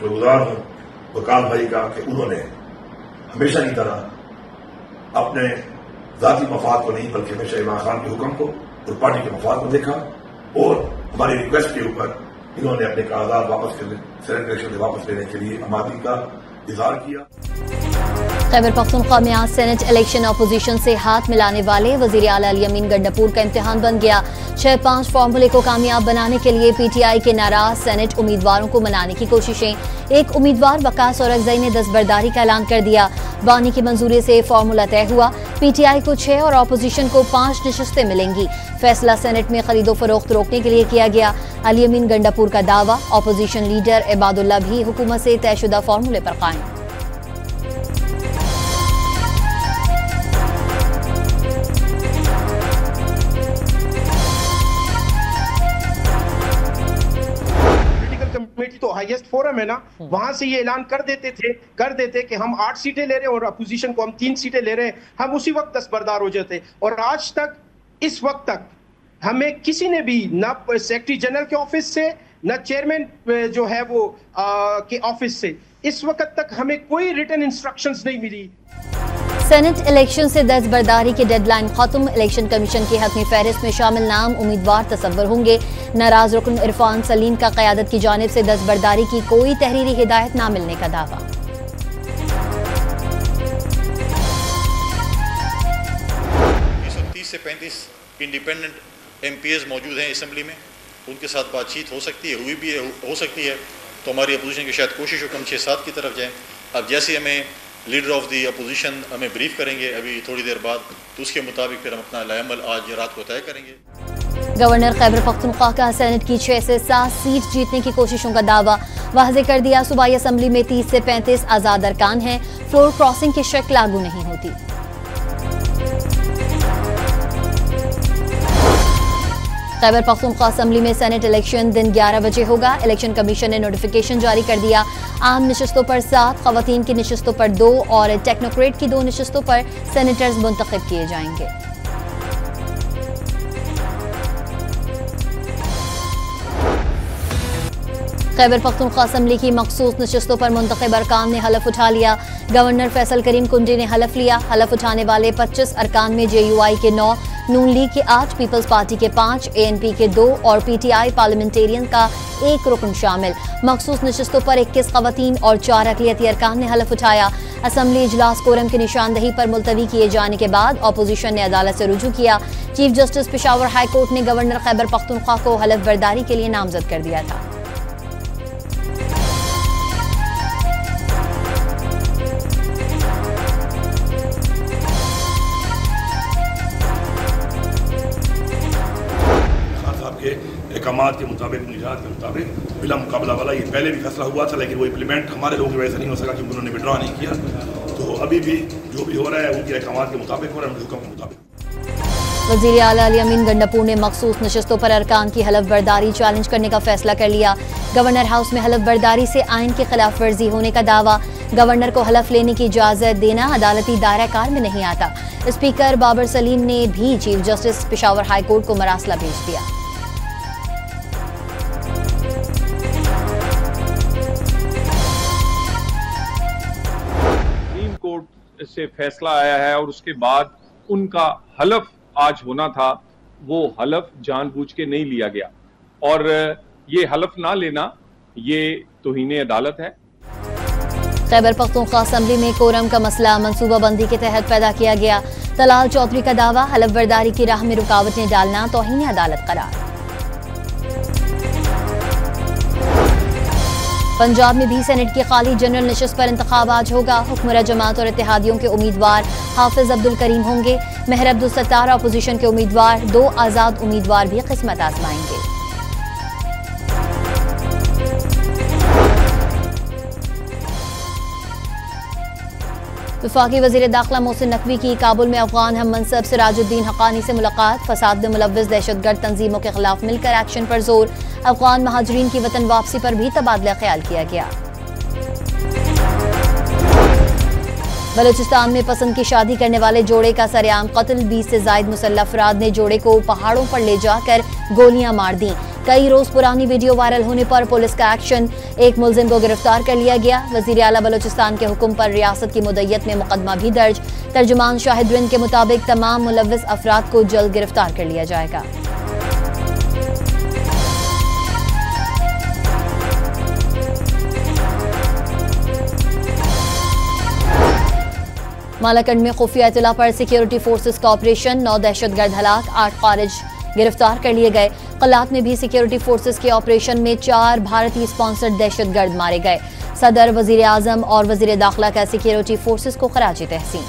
शुक्रगुजार हूँ वकाल भाई का कि उन्होंने हमेशा की तरह अपने जाती मफाद को नहीं बल्कि हमेशा इमरान खान के हुक्म को और पार्टी के मफाद को देखा और हमारी रिक्वेस्ट के ऊपर इन्होंने अपने कागजात वापस सेनेट इलेक्शन से वापस लेने के लिए आमादी का इजहार किया। खैबर पख्तूनख्वा में आज सेनेट इलेक्शन अपोजिशन से हाथ मिलाने वाले वजीर आला अली अमीन गंडापुर का इम्तिहान बन गया। 6-5 फार्मूले को कामयाब बनाने के लिए पीटीआई के नाराज सेनेट उम्मीदवारों को मनाने की कोशिशें। एक उम्मीदवार वकास और अगजई ने दस्तबरदारी का ऐलान कर दिया। बानी की मंजूरी से फार्मूला तय हुआ। पीटीआई को 6 और अपोजिशन को 5 नशस्तें मिलेंगी। फैसला सेनेट में खरीदो फरोख्त रोकने के लिए किया गया। अली अमीन गंडापुर का दावा, अपोजिशन लीडर इबादुल्ला भी हुकूमत से तयशुदा फार्मूले पर कायम। कमेटी तो हाईएस्ट फोरम है ना, वहां से ये ऐलान कर देते कि हम 8 सीटें ले रहे हैं और अपोजिशन को हम 3 सीटें ले रहे हैं, हम उसी वक्त दस्तबरदार हो जाते। और आज तक इस वक्त तक हमें किसी ने भी ना सेक्रेटरी जनरल के ऑफिस से ना चेयरमैन जो है वो के ऑफिस से इस वक्त तक हमें कोई रिटन इंस्ट्रक्शंस नहीं मिली। सेनेट इलेक्शन से दस्तबरदारी की डेडलाइन खत्म। इलेक्शन कमीशन की हतमी फहरिस्त में शामिल नाम उम्मीदवार तसव्वुर होंगे। नाराज रुकन इरफान सलीम का क़यादत की जानिब से दस्तबरदारी की कोई तहरीरी हिदायत न मिलने का दावा। 30 से 35 इंडिपेंडेंट MPs मौजूद हैं असेंबली में, उनके साथ बातचीत हो सकती है, हुई भी है, हो सकती है। तो हमारी अपोजिशन की शायद कोशिश हो कि हम 6-7 की तरफ जाएँ। अब जैसे हमें लीडर ऑफ दी अपोजिशन हमें ब्रीफ करेंगे अभी थोड़ी देर बाद, तो उसके मुताबिक फिर हम अपना लायमल आज रात को तय करेंगे। गवर्नर खैबर पख्तूनख्वा का सेनेट की 6 से 7 सीट जीतने की कोशिशों का दावा। वाज़े कर दिया, सूबाई असम्बली में 30 से 35 आज़ाद अरकान हैं। फ्लोर क्रॉसिंग की शर्त लागू नहीं होती। खैबर पख्तूनख्वा असम्बली में सेनेट इलेक्शन दिन 11 बजे होगा। इलेक्शन कमीशन ने नोटिफिकेशन जारी कर दिया। आम नशस्तों पर 7, खवातीन की नशस्तों पर 2 और टेक्नोक्रेट की 2 नशस्तों पर सेनेटर्स मुंतखब किए जाएंगे। खैबर पख्तूनख्वा असम्बली की मखसूस नशस्तों पर मुंतखब अरकान ने हलफ उठा लिया। गवर्नर फैसल करीम कुंडी ने हलफ लिया। हलफ उठाने वाले 25 अरकान में JUI के 9, नून लीग के 8, पीपल्स पार्टी के 5, ANP के 2 और PTI पार्लियामेंटेरियन का 1 रुकन शामिल। मखसूस नशस्तों पर 21 खवातीन और 4 अक़लियती अरकान ने हलफ उठाया। असम्बली इजलास कोरम की निशानदही पर मुलतवी किए जाने के बाद अपोजिशन ने अदालत से रुजू किया। Chief justice Peshawar high court ने गवर्नर खैबर पख्तूनख्वा को हलफ बर्दारी के लिए नामजद कर दिया था। अहकामात के मुताबिक, निजात के मुताबिक बिला मुकाबला वाला ये पहले भी फैसला हुआ था, लेकिन वो इम्प्लीमेंट हमारे लोगों की वजह से नहीं हो सका क्योंकि उन्होंने विड्रॉ नहीं किया। तो अभी भी जो भी हो रहा है उनके अहकामात के मुताबिक हो रहा है, हुक्म के मुताबिक। वज़ीर आला अली अमीन गंडापुर ने मखसूस नशस्तों पर अरकान की हलफ बर्दारी चैलेंज करने का फैसला कर लिया। गवर्नर हाउस में हलफ बर्दारी से आइन की खिलाफ वर्जी होने का दावा। गवर्नर को हलफ लेने की इजाजत देना अदालती दायरा कार में नहीं आता। स्पीकर बाबर सलीम ने भी chief justice Peshawar high court को मरासला भेज दिया। से फैसला आया है और उसके बाद उनका हलफ आज होना था, वो हलफ जानबूझ के नहीं लिया गया और ये हलफ ना लेना ये तौहीन अदालत है। खैबर पख्तूनख्वा असम्बली में कोरम का मसला मनसूबाबंदी के तहत पैदा किया गया। तलाल चौधरी का दावा, हलफ बर्दारी की राह में रुकावटें डालना तौहीन अदालत करार। पंजाब में भी सेनेट की खाली जनरल नशस्त पर इंतखाब आज होगा। हुक्मरान जमात और इत्तेहादियों के उम्मीदवार हाफिज अब्दुल करीम होंगे। मेहर अब्दुल सत्तार अपोजिशन के उम्मीदवार, 2 आज़ाद उम्मीदवार भी किस्मत आजमाएंगे। वफाकी वज़ीर दाखिला मोहसिन नकवी की काबुल में अफगान हम मनसब सिराजुद्दीन हक़ानी से मुलाकात। फसाद में मुलव्विस दहशतगर्द तंजीमों के खिलाफ मिलकर एक्शन पर जोर। अफगान महाजरीन की वतन वापसी पर भी तबादला ख्याल किया गया। बलूचिस्तान में पसंद की शादी करने वाले जोड़े का सरेआम कत्ल। 20 से जायद मुसल्लह अफराद ने जोड़े को पहाड़ों पर ले जाकर गोलियां मार दी। कई रोज पुरानी वीडियो वायरल होने पर पुलिस का एक्शन, एक मुलजिम को गिरफ्तार कर लिया गया। वजीर आला बलोचिस्तान के हुक्म पर रियासत की मुद्दत में मुकदमा भी दर्ज। तर्जुमान शाहिद रिंद के मुताबिक तमाम मुलव्विस अफराद को जल्द गिरफ्तार कर लिया जाएगा। मालाकंड में खुफिया इतला पर सिक्योरिटी फोर्सेस का ऑपरेशन, 9 दहशतगर्द हलाक, 8 खारिज गिरफ्तार कर लिए गए। कलात में भी सिक्योरिटी फोर्सेस के ऑपरेशन में 4 भारतीय स्पॉन्सर्ड दहशतगर्द मारे गए। सदर, वजीर आजम और वजीर दाखिला का सिक्योरिटी फोर्सेस को खराजी तहसीन।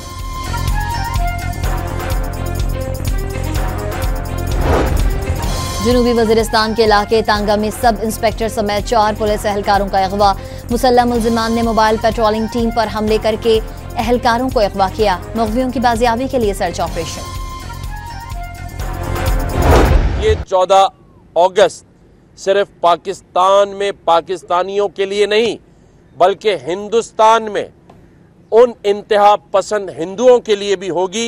जनूबी वजीरिस्तान के इलाके तांगा में सब इंस्पेक्टर समेत 4 पुलिस एहलकारों का अगवा। मुसल्लह मुलजिमान ने मोबाइल पेट्रोलिंग टीम पर हमले करके एहलकारों को अगवा किया। मुग़वियों की बाजियाबी के लिए सर्च ऑपरेशन। ये 14 अगस्त सिर्फ पाकिस्तान में पाकिस्तानियों के लिए नहीं बल्कि हिंदुस्तान में उन इंतहा पसंद हिंदुओं के लिए भी होगी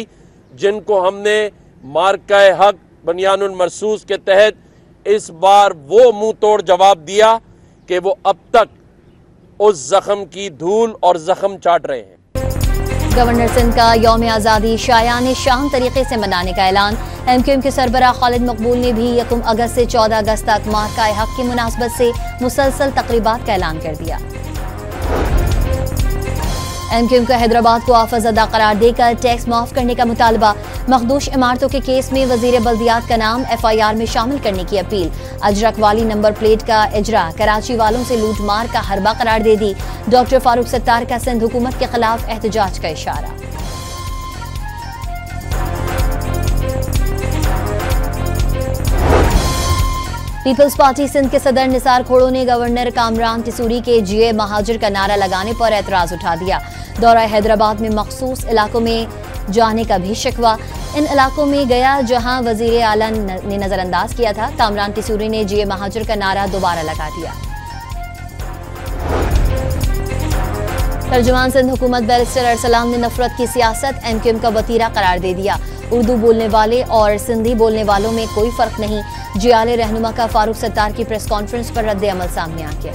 जिनको हमने मार्का-ए हक बनियानुल मरसूस के तहत इस बार वो मुंह तोड़ जवाब दिया कि वो अब तक उस जख्म की धूल और जख्म चाट रहे हैं। गवर्नर सिंध का यौम आज़ादी शायान शान तरीके से मनाने का ऐलान। MQM के सरबराह खालिद मकबूल ने भी 1 अगस्त से 14 अगस्त तक मार्का-ए हक की मुनासबत से मुसलसल तकरीबात का ऐलान कर दिया। MQM का हैदराबाद को आफतज़दा करार देकर टैक्स माफ करने का मुतालबा। मखदूश इमारतों के केस में वजीर बल्दियात का नाम FIR में शामिल करने की अपील। अजरक वाली नंबर प्लेट का इजरा, कराची वालों से लूट मार का हरबा करार दे दी। डॉक्टर फारूक सत्तार का सिंध हुकूमत के खिलाफ एहतजाज का इशारा। पीपल्स पार्टी सिंध के सदर निसार खोड़ो ने गवर्नर कामरान तिसूरी के GA महाजिर का नारा लगाने पर एतराज उठा दिया। दौरा हैदराबाद में मखसूस इलाकों में जाने का भी शिकवा। इन इलाकों में गया जहां वजीर आला ने नजरअंदाज किया था। कामरान तिसूरी ने GA महाजिर का नारा दोबारा लगा दिया। तर्जुमान सिंध हुकूमत बैरिस्टर अरसलान ने नफरत की सियासत MQM का वतीरा करार दे दिया। उर्दू बोलने वाले और सिंधी बोलने वालों में कोई फर्क नहीं। जियाले रहनुमा का फारूक सत्तार की प्रेस कॉन्फ्रेंस पर रद्द अमल सामने आ गया।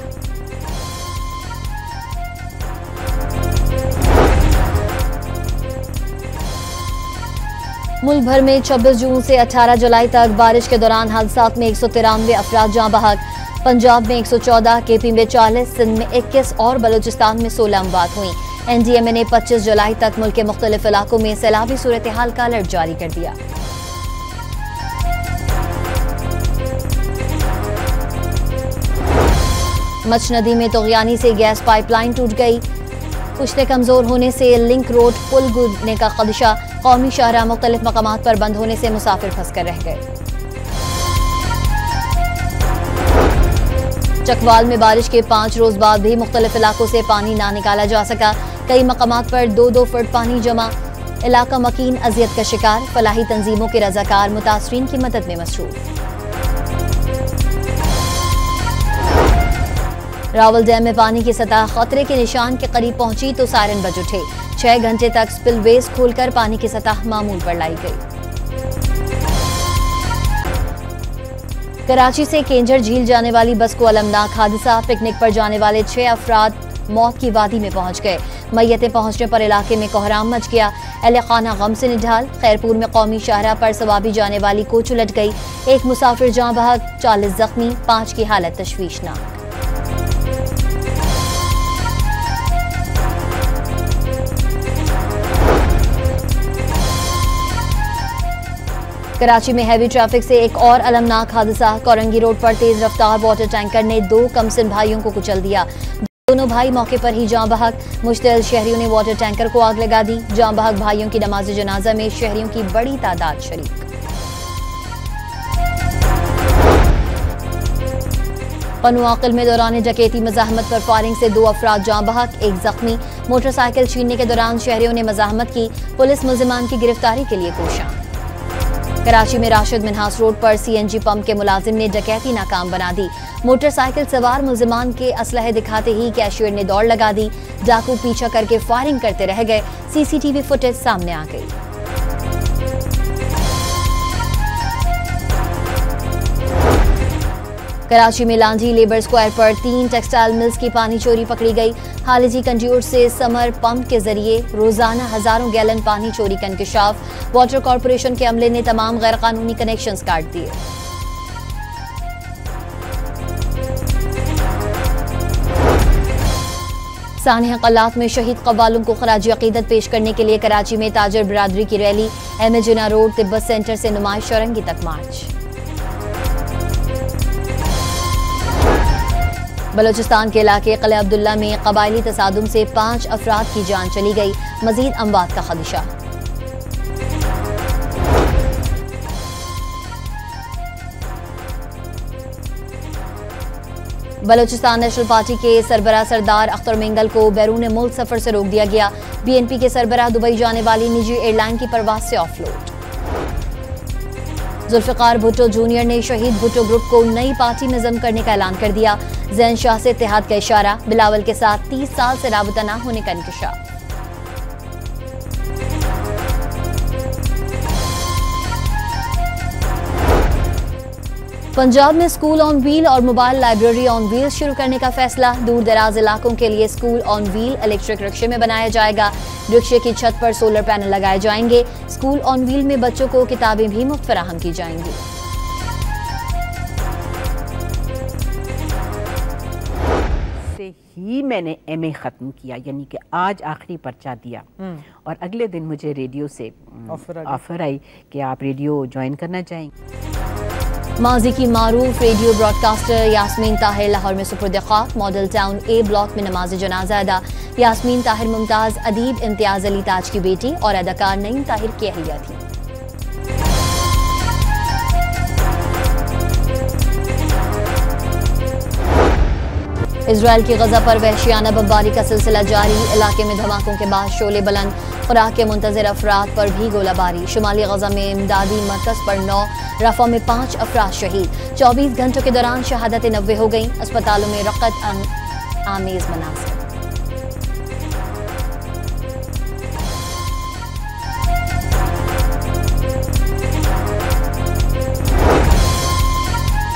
मुल्क भर में 26 जून से 18 जुलाई तक बारिश के दौरान हादसात में 193 अफराद जाँ बहक। पंजाब में 114, KP में 40, सिंध में 21 और बलूचिस्तान में 16 अमवात हुई। NDMA ने 25 जुलाई तक मुल्क के मुख्तलिफ इलाकों में सैलाबी सूरत हाल का अलर्ट जारी कर दिया। मच नदी में तोगयानी से गैस पाइपलाइन टूट गई। पुश्ते कमजोर होने से लिंक रोड पुल गिरने का खदशा। कौमी शाहराह मुख्तलिफ मकामात पर बंद होने से मुसाफिर फंस कर रह गए। चकवाल में बारिश के 5 रोज बाद भी मुख्तलिफ इलाकों से पानी ना निकाला जा सका। कई मकामात पर 2-2 फुट पानी जमा। इलाका मकीन अजियत का शिकार। फलाही तंजीमों के रजाकार मुतासरीन की मदद में मसरूफ। रावल डैम में पानी की सतह खतरे के निशान के करीब पहुंची तो सायरन बज उठे। 6 घंटे तक स्पिलवेज खोलकर पानी की सतह मामूल पर लाई गई। कराची से केंजर झील जाने वाली बस को अलमनाक हादसा। पिकनिक पर जाने वाले 6 अफराद मौत की वादी में पहुंच गए। मैयतें पहुंचने पर इलाके में कोहराम मच गया। अहले खाना गम से निढाल। खैरपुर में कौमी शाहराह पर सवाबी जाने वाली कोच उलट गई। 1 मुसाफिर जाँ बहक, 40 जख्मी, 5 की हालत तशवीशनाक। कराची में हैवी ट्रैफिक से एक और अलमनाक हादसा। कोरंगी रोड पर तेज रफ्तार वाटर टैंकर ने 2 कमसिन भाइयों को कुचल दिया। दोनों भाई मौके पर ही जाँ बहक। मुश्तइल शहरियों ने वाटर टैंकर को आग लगा दी। जाँ बहक भाइयों की नमाज जनाजा में शहरियों की बड़ी तादाद शरीक। पनुआकिल में दौरान डकैती मज़ाहमत पर फायरिंग से 2 अफराद जाँ बहक, 1 जख्मी। मोटरसाइकिल छीनने के दौरान शहरियों ने मज़ाहमत की। पुलिस मुल्जिमान की गिरफ्तारी के लिए कोशां। कराची में राशिद मिन्हास रोड पर CNG पंप के मुलाजिम ने डकैती नाकाम बना दी। मोटरसाइकिल सवार मुल्जिमान के असलहे दिखाते ही कैशियर ने दौड़ लगा दी। डाकू पीछा करके फायरिंग करते रह गए। CCTV फुटेज सामने आ गई। कराची में लांजी लेबर स्क्वायर पर 3 टेक्सटाइल मिल्स की पानी चोरी पकड़ी गई। हालिजी कंट्यूर से समर पंप के जरिए रोजाना हजारों गैलन पानी चोरी का इंकशाफ। वाटर कॉरपोरेशन के अमले ने तमाम गैर कानूनी कनेक्शंस काट दिए। सानिया कल्लात में शहीद कव्वालों को खराज अकीदत पेश करने के लिए कराची में ताजर बिरादरी की rally. M A Jinnah road Tibet centre से नुमाइश शौरंगी तक मार्च। बलोचिस्तान के इलाके किला अब्दुल्ला में कबायली तसादुम से 5 अफराद की जान चली गई। मजीद अमवात का खदशा। बलोचिस्तान नेशनल पार्टी के सरबराह सरदार अख्तर मेंगल को बैरून मुल्क सफर से रोक दिया गया। BNP के सरबराह दुबई जाने वाली निजी एयरलाइन की परवाज से ऑफलोड। जुल्फिकार भुट्टो जूनियर ने शहीद भुट्टो ग्रुप को नई पार्टी में जम करने का ऐलान कर दिया। जैन शाह से इत्तेहाद का इशारा। बिलावल के साथ 30 साल से राबता न होने का इंकशाफ। पंजाब में स्कूल ऑन व्हील और मोबाइल लाइब्रेरी ऑन व्हील शुरू करने का फैसला। दूर दराज इलाकों के लिए स्कूल ऑन व्हील इलेक्ट्रिक रिक्शे में बनाया जाएगा। रिक्शे की छत पर सोलर पैनल लगाए जाएंगे। स्कूल ऑन व्हील में बच्चों को किताबें भी मुफ्त फराहम की जाएंगी। से ही मैंने MA ख़त्म किया, यानी कि आज आखिरी पर्चा दिया और अगले दिन मुझे रेडियो से ऑफर आई कि आप रेडियो ज्वाइन करना चाहेंगे। माजी की मारूफ रेडियो ब्रॉडकास्टर यास्मीन ताहिर लाहौर में सुपुर्द खाक। मॉडल टाउन A ब्लॉक में नमाज जनाजा अदा। यास्मीन ताहिर मुमताज अदीब इम्तियाज अली ताज की बेटी और अदाकार नईम ताहिर की अहलिया थी। इजराइल की गजा पर वहशियाना बमबारी का सिलसिला जारी। इलाके में धमाकों के बाद शोले बुलंद। खुराक के मुंतजर अफराद पर भी गोलाबारी। शुमाली गजा में इमदादी मरकज पर 9, रफा में 5 अफराद शहीद। 24 घंटों के दौरान शहादतें 90 हो गईं। अस्पतालों में रक़त आमेज मनाज़िर।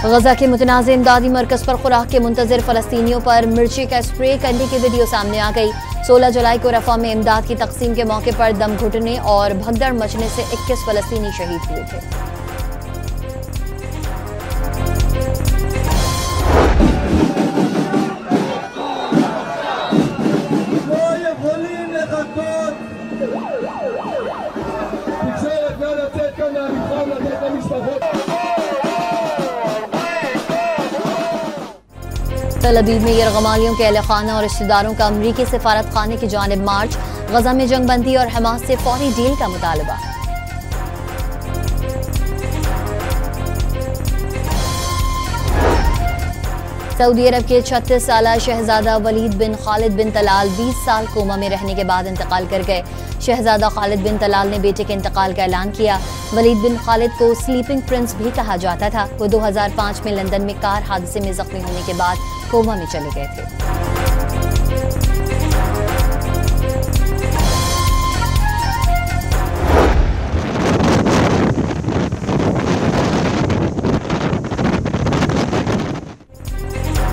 गजा के मुतनाज़ इमदादी मरकज पर खुराक के मुंतजर फलस्तीनियों पर मिर्ची का स्प्रे करने की वीडियो सामने आ गई। 16 जुलाई को रफा में इमदाद की तकसीम के मौके पर दम घुटने और भगदड़ मचने से 21 फलस्तीनी शहीद हुए थे। तल अबीब में यरगमालियों के अहले खाना और रिश्तेदारों का अमरीकी सिफारत खाने की जानिब मार्च। गजा में जंगबंदी और हमास से फौरी डील का मुतालबा। सऊदी अरब के 36 साला शहजादा वलीद बिन खालिद बिन तलाल 20 साल कोमा में रहने के बाद इंतकाल कर गए। शहजादा खालिद बिन तलाल ने बेटे के इंतकाल का ऐलान किया। वलीद बिन खालिद को स्लीपिंग प्रिंस भी कहा जाता था। वो 2005 में लंदन में कार हादसे में जख्मी होने के बाद कोमा में चले गए थे।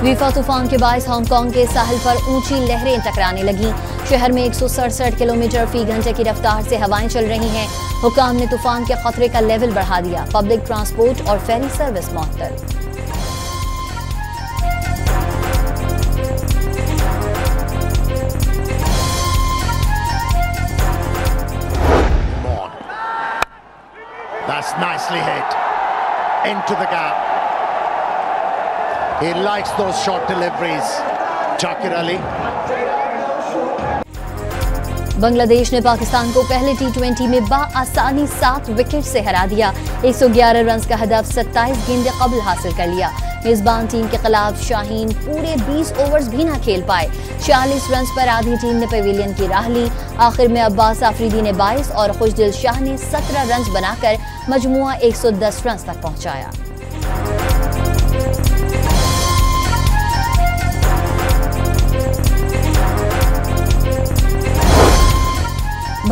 वीफा तूफान के बायस हांगकांग के साहिल पर ऊंची लहरें टकराने लगी। शहर में 167 किलोमीटर फी घंटे की रफ्तार से हवाएं चल रही हैं। हुकाम ने तूफान के खतरे का लेवल बढ़ा दिया। पब्लिक ट्रांसपोर्ट और फेरी सर्विस मुअत्तल। That's nicely hit into the gap. He likes those short deliveries, Shakir Ali. Bangladesh ने पाकिस्तान को पहले T20 में बआसानी 7 विकेट से हरा दिया। 111 रन का हदफ 27 गेंदें कबल हासिल कर लिया। मेजबान टीम के खिलाफ शाहीन पूरे 20 ओवर्स भी ना खेल पाए। 46 रन पर आधी टीम ने पवेलियन की राह ली। आखिर में अब्बास आफरीदी ने 22 और खुशदिल शाह ने 17 रन बनाकर मजमुआ 110 रन तक पहुंचाया।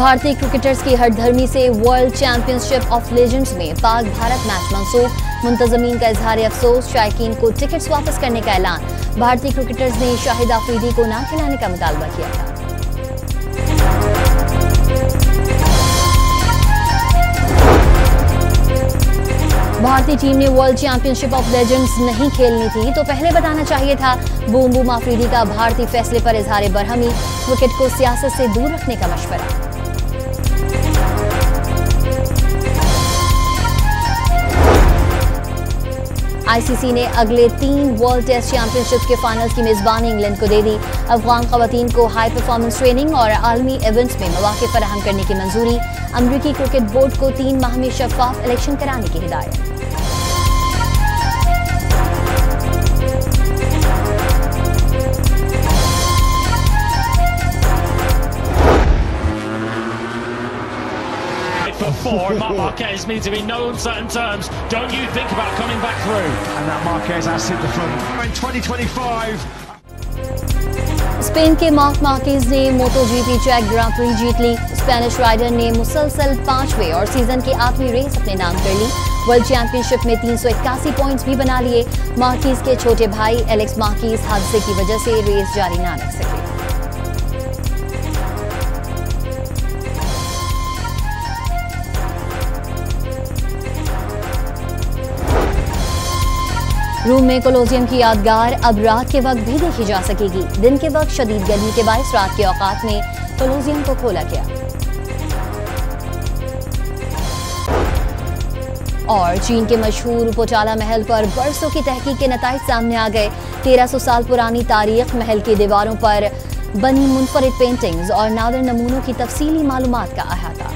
भारतीय क्रिकेटर्स की हठधर्मी से वर्ल्ड चैंपियनशिप ऑफ लेजेंड्स में पाक भारत मैच मंसूख, मुंतजमीन का इजहार अफसोस, शायकीन को टिकट्स वापस करने का ऐलान। भारतीय क्रिकेटर्स ने शाहिद आफरीदी को ना खिलाने का मुतालबा किया था। भारतीय टीम ने वर्ल्ड चैंपियनशिप ऑफ लेजेंड्स नहीं खेलनी थी तो पहले बताना चाहिए था। बूम बूम आफरीदी का भारतीय फैसले पर इजहार बरहमी, क्रिकेट को सियासत से दूर रखने का मशवरा। आईसीसी ने अगले 3 वर्ल्ड टेस्ट चैंपियनशिप के फाइनल्स की मेजबानी इंग्लैंड को दे दी। अफगान खवातीन को हाई परफॉर्मेंस ट्रेनिंग और आलमी इवेंट्स में मौके फराहम करने की मंजूरी। अमरीकी क्रिकेट बोर्ड को 3 माह में शफाफ इलेक्शन कराने की हिदायत। For Marc Marquez means to be no uncertain terms. Don't you think about coming back through? And that Marquez has hit the front. In 2025. Spain के मार्क मार्केज ने मोटोजीपी चेक ग्रां pre जीत ली। Spanish rider ने मुसलसल 5वें और season की 8वीं race अपने नाम कर ली। वर्ल्ड चैंपियनशिप में 381 पॉइंट्स भी बना लिए। मार्केज के छोटे भाई एलेक्स मार्केज हादसे की वजह से रेस जारी ना रख सके। रूम में कोलोसियम की यादगार अब रात के वक्त भी देखी जा सकेगी। दिन के वक्त शदीद गर्मी के बायस रात के औकात में कोलोसियम को खोला गया। और चीन के मशहूर पोचाला महल पर बरसों की तहकीक के नताइज सामने आ गए। 1300 साल पुरानी तारीख, महल की दीवारों पर बनी मुनफरिद पेंटिंग्स और नादिर नमूनों की तफसीली मालूमात का अहाता।